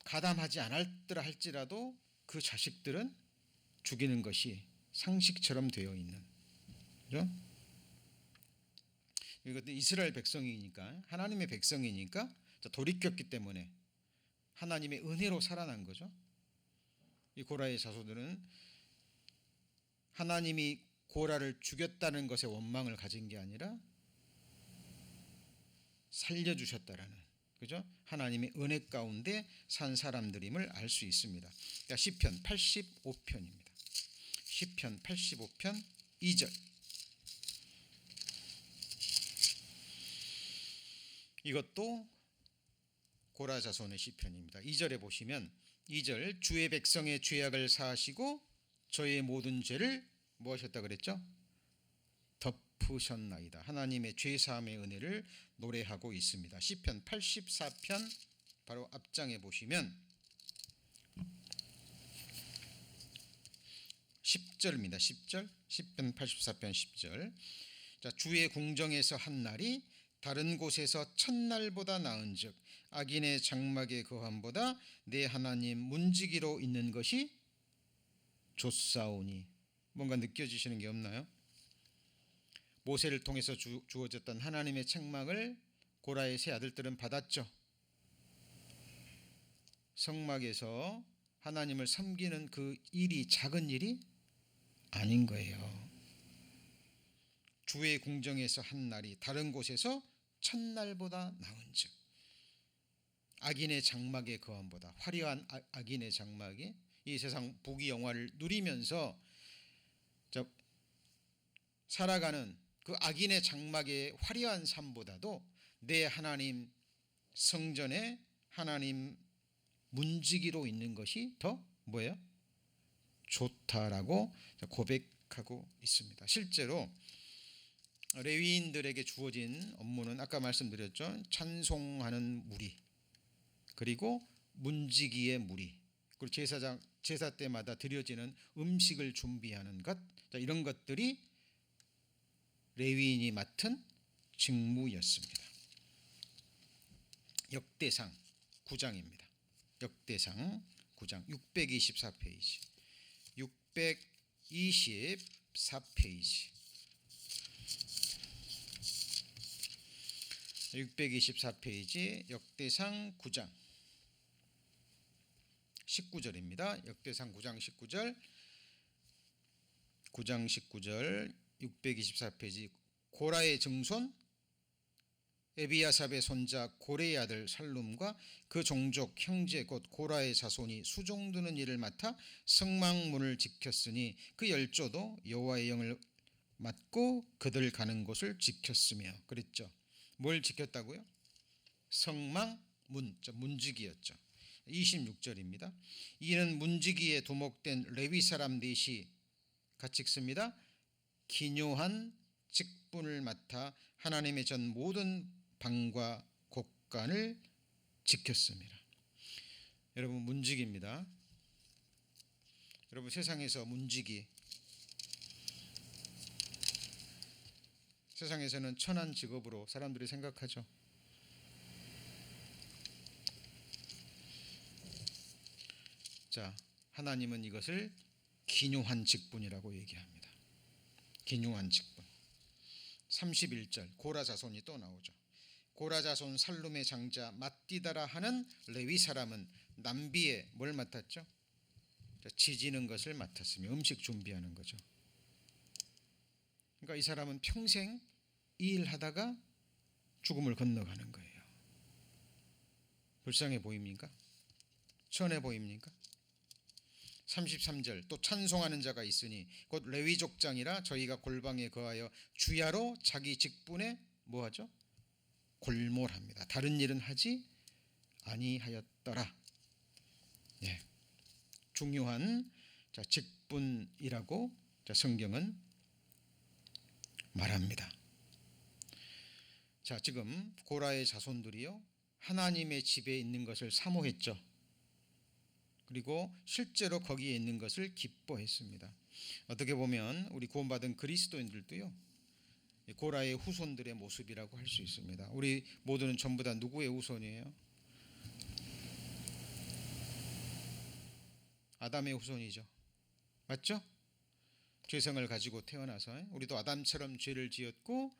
가담하지 않았더라 할지라도 그 자식들은 죽이는 것이 상식처럼 되어 있는, 그죠? 이것도 이스라엘 백성이니까, 하나님의 백성이니까 돌이켰기 때문에 하나님의 은혜로 살아난 거죠. 이 고라의 자손들은 하나님이 고라를 죽였다는 것에 원망을 가진 게 아니라 살려주셨다라는, 그죠? 하나님의 은혜 가운데 산 사람들임을 알 수 있습니다. 그러니까 시편 85편입니다. 시편 85편 2절. 이것도 고라 자손의 시편입니다. 2절에 보시면 2절, 주의 백성의 죄악을 사하시고 저의 모든 죄를 뭐 하셨다 그랬죠? 덮으셨나이다. 하나님의 죄사함의 은혜를 노래하고 있습니다. 시편 84편 바로 앞장에 보시면 10절입니다. 10절. 시편 84편 10절. 자, 주의 궁정에서 한 날이 다른 곳에서 첫날보다 나은즉 악인의 장막의 거함보다 내 하나님 문지기로 있는 것이 좋사오니. 뭔가 느껴지시는 게 없나요? 모세를 통해서 주어졌던 하나님의 책망을 고라의 세 아들들은 받았죠. 성막에서 하나님을 섬기는 그 일이 작은 일이 아닌 거예요. 주의 궁정에서 한 날이 다른 곳에서 첫날보다 나은즉 악인의 장막의 거함보다, 화려한 악인의 장막이 이 세상 부귀 영화를 누리면서 살아가는 그 악인의 장막의 화려한 삶보다도 내 하나님 성전에 하나님 문지기로 있는 것이 더 뭐예요? 좋다라고 고백하고 있습니다. 실제로 레위인들에게 주어진 업무는 아까 말씀드렸죠. 찬송하는 무리, 그리고 문지기의 무리, 그리고 제사 때마다 드려지는 음식을 준비하는 것, 이런 것들이 레위인이 맡은 직무였습니다. 역대상 9장입니다. 역대상 9장 624페이지. 624페이지. 624페이지 역대상 9장 19절입니다. 역대상 9장 19절. 9장 19절 624페이지. 고라의 증손 에비아삽의 손자 고레의 아들 살룸과 그 종족 형제 곧 고라의 자손이 수종드는 일을 맡아 성막문을 지켰으니 그 열조도 여호와의 영을 맡고 그들 가는 곳을 지켰으며. 그랬죠. 뭘 지켰다고요? 성막문, 문지기였죠. 26절입니다. 이는 문지기에 두목된 레위 사람 넷이 같이 읽습니다. 기묘한 직분을 맡아 하나님의 전 모든 방과 곳간을 지켰습니다. 여러분, 문지기입니다. 여러분, 세상에서 문지기, 세상에서는 천한 직업으로 사람들이 생각하죠. 자, 하나님은 이것을 기묘한 직분이라고 얘기합니다. 기묘한 직분. 31절 고라 자손이 또 나오죠. 고라 자손 살룸의 장자 맛디다라 하는 레위 사람은 남비에 뭘 맡았죠? 지지는 것을 맡았으며 음식 준비하는 거죠. 그러니까 이 사람은 평생 이 일하다가 죽음을 건너가는 거예요. 불쌍해 보입니까? 천해 보입니까? 33절 또 찬송하는 자가 있으니 곧 레위 족장이라 저희가 골방에 거하여 주야로 자기 직분에 뭐하죠? 골몰합니다. 다른 일은 하지 아니하였더라. 예. 중요한 직분이라고 성경은 말합니다. 자, 지금 고라의 자손들이요 하나님의 집에 있는 것을 사모했죠. 그리고 실제로 거기에 있는 것을 기뻐했습니다. 어떻게 보면 우리 구원받은 그리스도인들도요 고라의 후손들의 모습이라고 할 수 있습니다. 우리 모두는 전부 다 누구의 후손이에요? 아담의 후손이죠. 맞죠? 죄성을 가지고 태어나서 우리도 아담처럼 죄를 지었고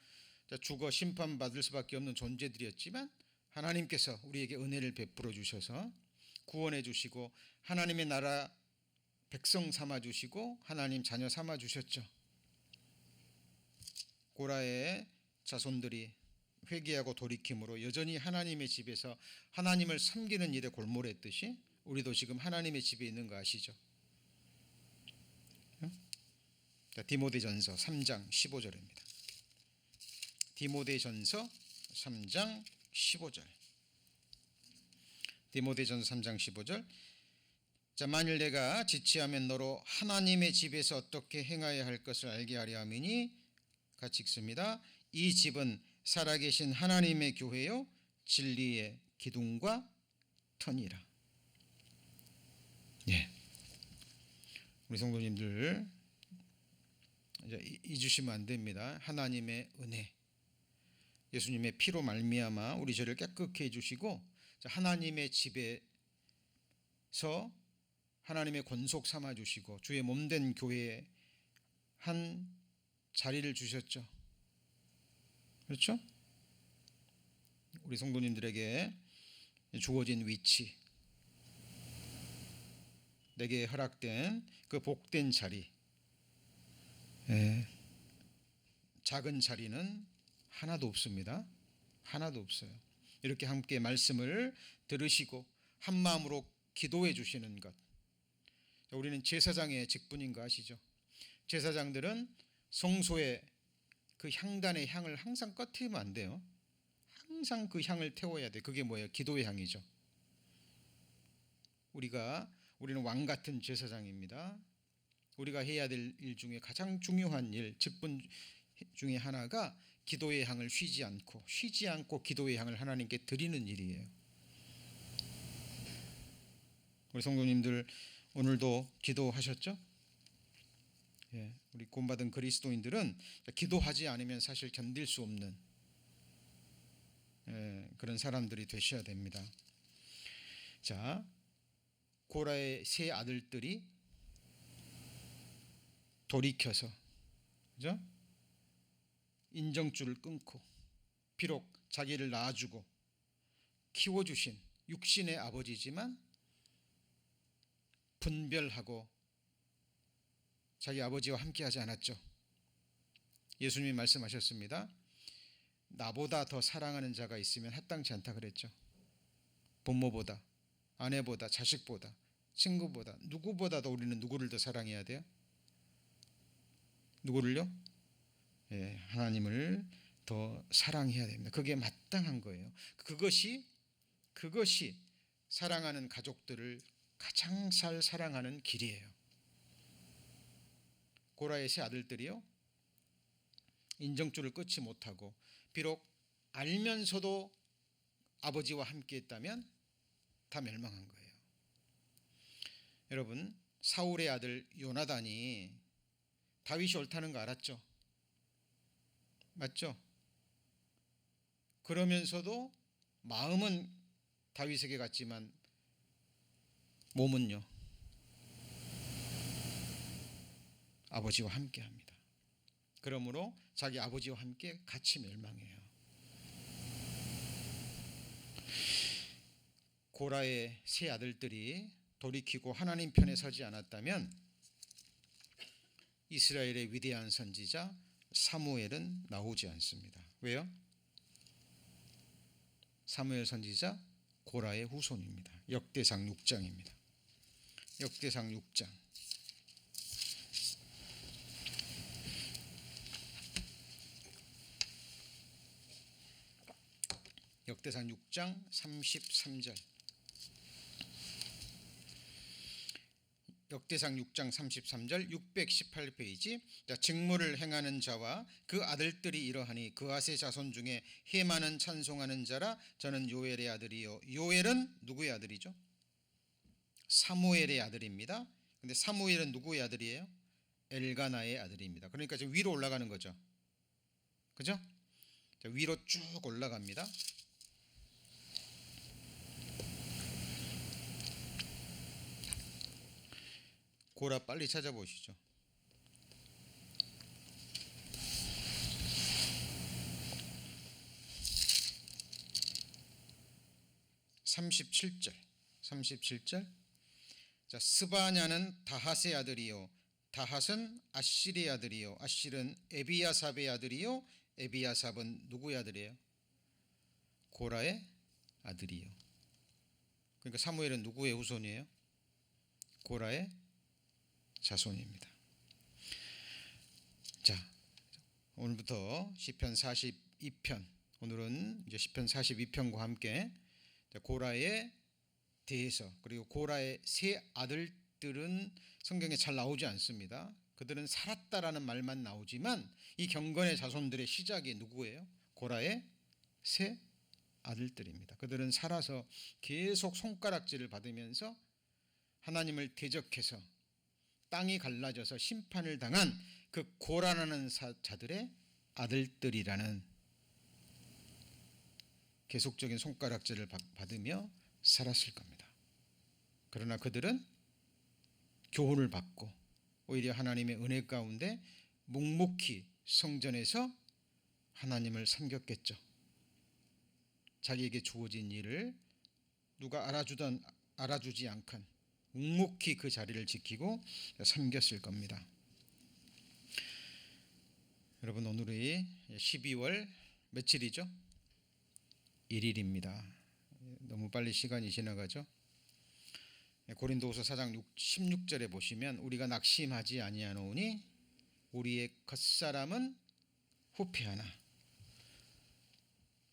죽어 심판받을 수밖에 없는 존재들이었지만 하나님께서 우리에게 은혜를 베풀어 주셔서 구원해 주시고 하나님의 나라 백성 삼아 주시고 하나님 자녀 삼아 주셨죠. 고라의 자손들이 회개하고 돌이킴으로 여전히 하나님의 집에서 하나님을 섬기는 일에 골몰했듯이 우리도 지금 하나님의 집에 있는 거 아시죠? 디모데전서 3장 15절입니다. 디모데전서 3장 15절. 디모데전서 3장 15절. 자, 만일 내가 지체하면 너로 하나님의 집에서 어떻게 행하여야 할 것을 알게 하려 함이니 같이 읽습니다. 이 집은 살아계신 하나님의 교회요 진리의 기둥과 터니라. 예. 우리 성도님들 이제 잊으시면 안 됩니다. 하나님의 은혜, 예수님의 피로 말미암아 우리 죄를 깨끗게 해주시고 하나님의 집에서 하나님의 권속 삼아 주시고 주의 몸된 교회에 한 자리를 주셨죠. 그렇죠? 우리 성도님들에게 주어진 위치, 내게 허락된 그 복된 자리, 작은 자리는 하나도 없습니다. 하나도 없어요. 이렇게 함께 말씀을 들으시고 한 마음으로 기도해 주시는 것, 우리는 제사장의 직분인 거 아시죠? 제사장들은 성소에 그 향단의 향을 항상 꺼트리면 안 돼요. 항상 그 향을 태워야 돼. 그게 뭐예요? 기도의 향이죠. 우리는 왕 같은 제사장입니다. 우리가 해야 될 일 중에 가장 중요한 일, 직분 중에 하나가 기도의 향을 쉬지 않고 기도의 향을 하나님께 드리는 일이에요. 우리 성도님들 오늘도 기도하셨죠? 예, 우리 구원받은 그리스도인들은 기도하지 않으면 사실 견딜 수 없는 그런 사람들이 되셔야 됩니다. 자, 고라의 세 아들들이 돌이켜서, 그죠? 인정줄을 끊고 비록 자기를 낳아주고 키워주신 육신의 아버지지만 분별하고 자기 아버지와 함께하지 않았죠. 예수님이 말씀하셨습니다. 나보다 더 사랑하는 자가 있으면 합당치 않다 그랬죠. 부모보다, 아내보다, 자식보다, 친구보다, 누구보다도 우리는 누구를 더 사랑해야 돼요? 누구를요? 예, 하나님을 더 사랑해야 됩니다. 그게 마땅한 거예요. 그것이 사랑하는 가족들을 가장 잘 사랑하는 길이에요. 고라의 세 아들들이요, 인정줄을 끊지 못하고 비록 알면서도 아버지와 함께 했다면 다 멸망한 거예요. 여러분, 사울의 아들 요나단이 다윗이 옳다는 거 알았죠? 맞죠? 그러면서도 마음은 다윗에게 갔지만 몸은요, 아버지와 함께 합니다. 그러므로 자기 아버지와 함께 같이 멸망해요. 고라의 세 아들들이 돌이키고 하나님 편에 서지 않았다면 이스라엘의 위대한 선지자 사무엘은 나오지 않습니다. 왜요? 사무엘 선지자 고라의 후손입니다. 역대상 6장입니다. 역대상 6장. 역대상 6장 33절. 역대상 6장 33절 618페이지. 자, 직무를 행하는 자와 그 아들들이 이러하니 그앗의 자손 중에 헤만은 찬송하는 자라. 저는 요엘의 아들이요. 요엘은 누구의 아들이죠? 사무엘의 아들입니다. 근데 사무엘은 누구의 아들이에요? 엘가나의 아들입니다. 그러니까 지금 위로 올라가는 거죠. 그죠? 자, 위로 쭉 올라갑니다. 고라 빨리 찾아보시죠. (37절) 37절. 자, 스바냐는 다핫의 아들이요 다핫은 아실의 아들이요 아실은 에비야삽의 아들이요 에비야삽은 누구의 아들이에요? 고라의 아들이요. 그러니까 사무엘은 누구의 후손이에요? 고라의 자손입니다. 자, 오늘부터 시편 42편, 오늘은 이제 시편 42편과 함께 고라에 대해서, 그리고 고라의 세 아들들은 성경에 잘 나오지 않습니다. 그들은 살았다라는 말만 나오지만 이 경건의 자손들의 시작이 누구예요? 고라의 세 아들들입니다. 그들은 살아서 계속 손가락질을 받으면서 하나님을 대적해서 땅이 갈라져서 심판을 당한 그 고라라는 자들의 아들들이라는 계속적인 손가락질을 받으며 살았을 겁니다. 그러나 그들은 교훈을 받고 오히려 하나님의 은혜 가운데 묵묵히 성전에서 하나님을 섬겼겠죠. 자기에게 주어진 일을 누가 알아주지 않건 묵묵히 그 자리를 지키고 섬겼을 겁니다. 여러분, 오늘이 12월 며칠이죠? 1일입니다. 너무 빨리 시간이 지나가죠. 고린도후서 4장 16절에 보시면 우리가 낙심하지 아니하노니 우리의 겉사람은 후패하나,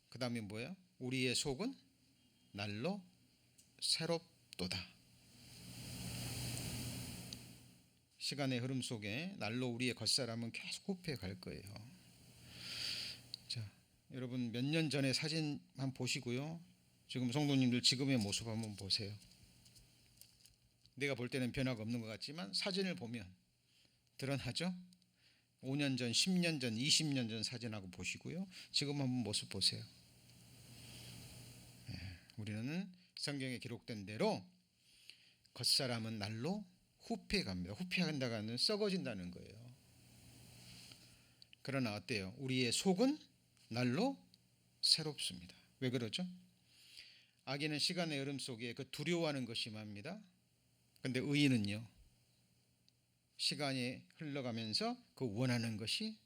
그 다음에 뭐예요? 우리의 속은 날로 새롭도다. 시간의 흐름 속에 날로 우리의 겉사람은 계속 후패해 갈 거예요. 자, 여러분 몇 년 전에 사진 한번 보시고요. 지금 성도님들 지금의 모습 한번 보세요. 내가 볼 때는 변화가 없는 것 같지만 사진을 보면 드러나죠. 5년 전, 10년 전, 20년 전 사진하고 보시고요. 지금 한번 모습 보세요. 우리는 성경에 기록된 대로 겉사람은 날로 후패해 갑니다. 후패해 간다고 하는 썩어진다는 거예요. 그러나 어때요? 우리의 속은 날로 새롭습니다. 왜 그러죠? 악인은 시간의 흐름 속에 그 두려워하는 것이 맙니다. 그런데 의인은요, 시간이 흘러가면서 그 원하는 것이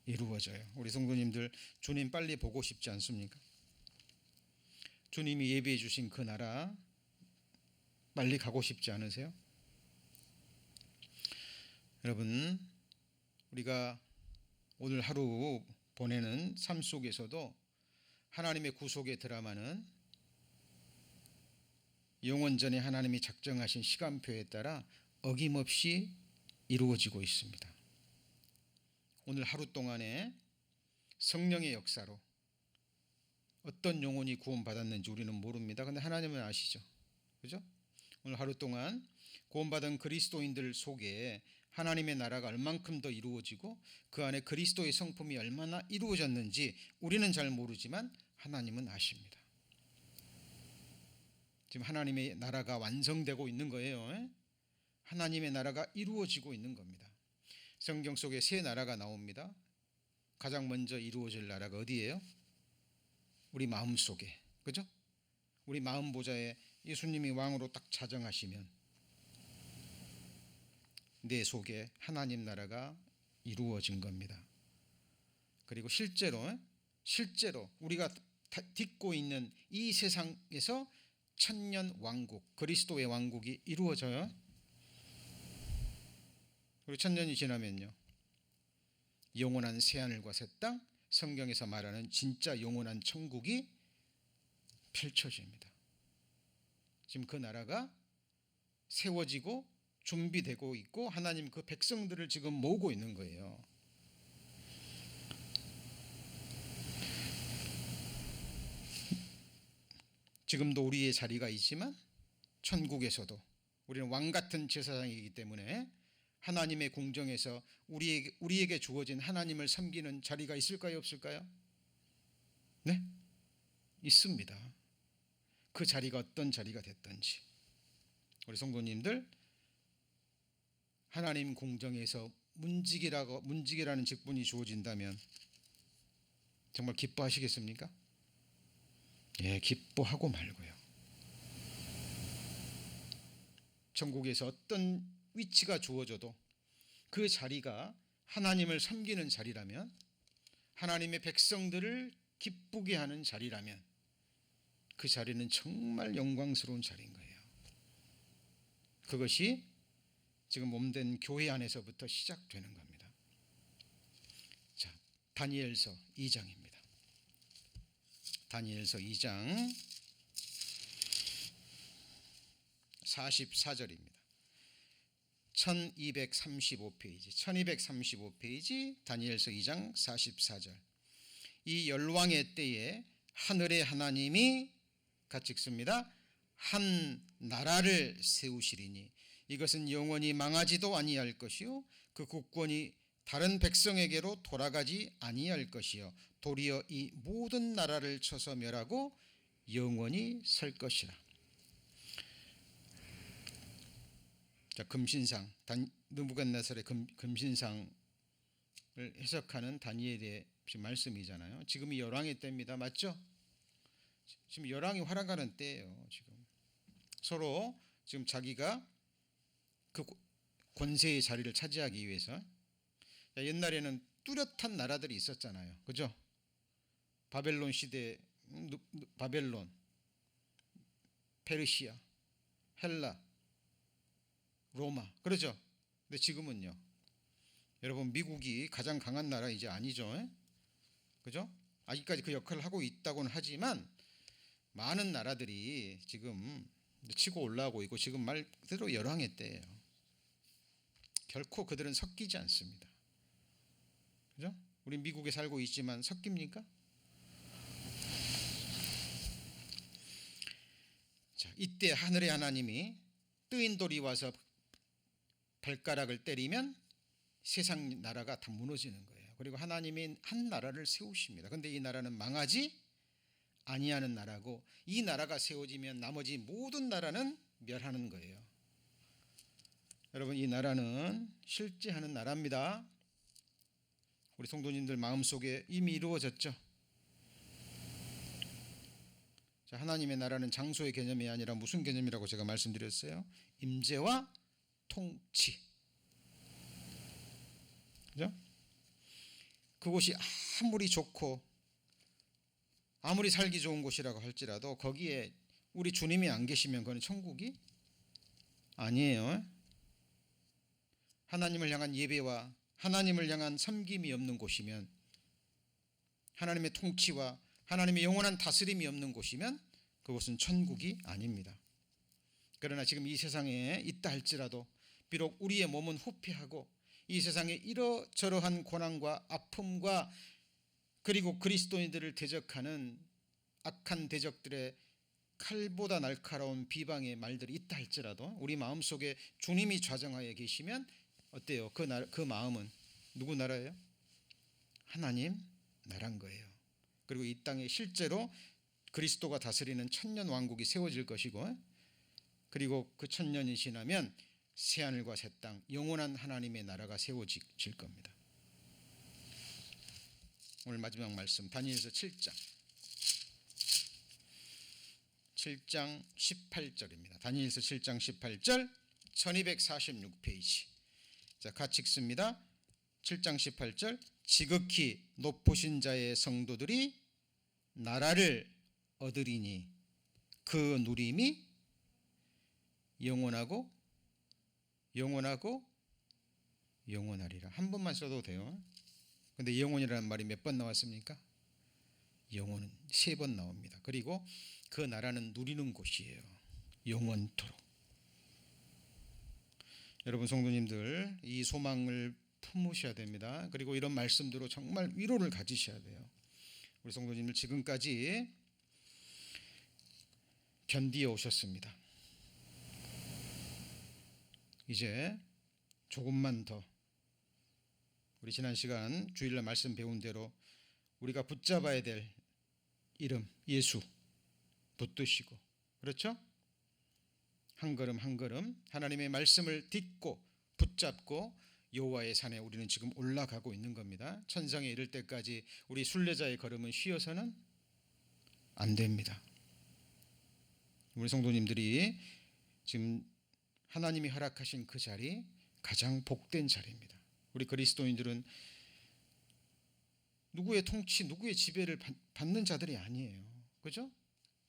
이루어져요. 우리 성도님들 주님 빨리 보고 싶지 않습니까? 주님이 예비해 주신 그 나라 빨리 가고 싶지 않으세요? 여러분, 우리가 오늘 하루 보내는 삶 속에서도 하나님의 구속의 드라마는 영원전에 하나님이 작정하신 시간표에 따라 어김없이 이루어지고 있습니다. 오늘 하루 동안에 성령의 역사로 어떤 영혼이 구원받았는지 우리는 모릅니다. 그런데 하나님은 아시죠? 그죠? 오늘 하루 동안 구원받은 그리스도인들 속에 하나님의 나라가 얼만큼 더 이루어지고 그 안에 그리스도의 성품이 얼마나 이루어졌는지 우리는 잘 모르지만 하나님은 아십니다. 지금 하나님의 나라가 완성되고 있는 거예요. 하나님의 나라가 이루어지고 있는 겁니다. 성경 속에 세 나라가 나옵니다. 가장 먼저 이루어질 나라가 어디예요? 우리 마음 속에, 그죠? 우리 마음 보좌에 예수님이 왕으로 딱 자정하시면 내 속에 하나님 나라가 이루어진 겁니다. 그리고 실제로 우리가 딛고 있는 이 세상에서 천년 왕국, 그리스도의 왕국이 이루어져요. 그리고 천년이 지나면요, 영원한 새하늘과 새 땅, 성경에서 말하는 진짜 영원한 천국이 펼쳐집니다. 지금 그 나라가 세워지고 준비되고 있고 하나님 그 백성들을 지금 모으고 있는 거예요. 지금도 우리의 자리가 있지만 천국에서도 우리는 왕 같은 제사장이기 때문에 하나님의 궁정에서 우리에게 주어진 하나님을 섬기는 자리가 있을까요, 없을까요? 네, 있습니다. 그 자리가 어떤 자리가 됐든지 우리 성도님들 하나님 궁정에서 문지기라는 직분이 주어진다면 정말 기뻐하시겠습니까? 예, 기뻐하고 말고요. 천국에서 어떤 위치가 주어져도 그 자리가 하나님을 섬기는 자리라면, 하나님의 백성들을 기쁘게 하는 자리라면 그 자리는 정말 영광스러운 자리인 거예요. 그것이 지금 몸된 교회 안에서부터 시작되는 겁니다. 자, 다니엘서 2장입니다. 다니엘서 2장 44절입니다. 1235페이지 다니엘서 2장 44절. 이 열왕의 때에 하늘의 하나님이 같이 읽습니다. 한 나라를 세우시리니 이것은 영원히 망하지도 아니할 것이요 그 국권이 다른 백성에게로 돌아가지 아니할 것이요 도리어 이 모든 나라를 쳐서 멸하고 영원히 설 것이라. 자, 금신상, 느부갓네살의 금신상을 해석하는 다니엘의 말씀이잖아요. 지금이 열왕의 때입니다. 맞죠? 지금 열왕이 활약하는 때예요. 지금 서로 지금 자기가 그 권세의 자리를 차지하기 위해서. 옛날에는 뚜렷한 나라들이 있었잖아요. 그죠? 바벨론 시대, 바벨론, 페르시아, 헬라, 로마, 그러죠? 근데 지금은요, 여러분 미국이 가장 강한 나라 이제 아니죠? 그죠? 아직까지 그 역할을 하고 있다고는 하지만 많은 나라들이 지금 치고 올라오고 있고 지금 말 그대로 열왕의 때예요. 결코 그들은 섞이지 않습니다. 그죠? 우리 미국에 살고 있지만 섞입니까? 자, 이때 하늘의 하나님이 뜨인 돌이 와서 발가락을 때리면 세상 나라가 다 무너지는 거예요. 그리고 하나님이 한 나라를 세우십니다. 그런데 이 나라는 망하지 아니하는 나라고, 이 나라가 세워지면 나머지 모든 나라는 멸하는 거예요. 여러분, 이 나라는 실제 하는 나라입니다. 우리 성도님들 마음속에 이미 이루어졌죠. 자, 하나님의 나라는 장소의 개념이 아니라 무슨 개념이라고 제가 말씀드렸어요? 임재와 통치. 그죠? 그곳이 아무리 좋고 아무리 살기 좋은 곳이라고 할지라도 거기에 우리 주님이 안 계시면 그건 천국이 아니에요. 하나님을 향한 예배와 하나님을 향한 섬김이 없는 곳이면, 하나님의 통치와 하나님의 영원한 다스림이 없는 곳이면 그곳은 천국이 아닙니다. 그러나 지금 이 세상에 있다 할지라도 비록 우리의 몸은 후패하고 이 세상에 이러저러한 고난과 아픔과 그리고 그리스도인들을 대적하는 악한 대적들의 칼보다 날카로운 비방의 말들이 있다 할지라도 우리 마음속에 주님이 좌정하여 계시면 어때요? 그 마음은 누구 나라예요? 하나님 나라인 거예요. 그리고 이 땅에 실제로 그리스도가 다스리는 천년 왕국이 세워질 것이고, 그리고 그 천년이 지나면 새하늘과 새 땅, 영원한 하나님의 나라가 세워질 겁니다. 오늘 마지막 말씀 다니엘서 7장 18절입니다. 다니엘서 7장 18절 1246페이지. 자, 같이 읽습니다. 7장 18절. 지극히 높으신 자의 성도들이 나라를 얻으리니 그 누림이 영원하고 영원하리라. 한 번만 써도 돼요. 근데 영원이라는 말이 몇 번 나왔습니까? 영원은 3번 나옵니다. 그리고 그 나라는 누리는 곳이에요. 영원토록. 여러분 성도님들, 이 소망을 품으셔야 됩니다. 그리고 이런 말씀대로 정말 위로를 가지셔야 돼요. 우리 성도님들 지금까지 견디어 오셨습니다. 이제 조금만 더 우리 지난 시간 주일날 말씀 배운 대로 우리가 붙잡아야 될 이름 예수 붙드시고, 그렇죠? 한 걸음 한 걸음 하나님의 말씀을 딛고 붙잡고 여호와의 산에 우리는 지금 올라가고 있는 겁니다. 천성에 이를 때까지 우리 순례자의 걸음은 쉬어서는 안 됩니다. 우리 성도님들이 지금 하나님이 허락하신 그 자리, 가장 복된 자리입니다. 우리 그리스도인들은 누구의 통치, 누구의 지배를 받는 자들이 아니에요. 그죠?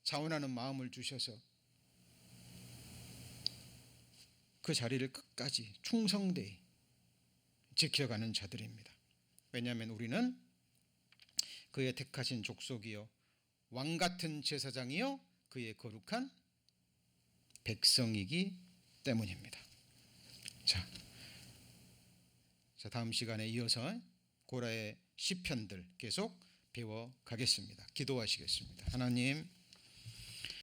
자원하는 마음을 주셔서 그 자리를 끝까지 충성되이 지켜가는 자들입니다. 왜냐하면 우리는 그의 택하신 족속이요 왕같은 제사장이요 그의 거룩한 백성이기 때문입니다. 자, 다음 시간에 이어서 고라의 시편들 계속 배워가겠습니다. 기도하시겠습니다. 하나님,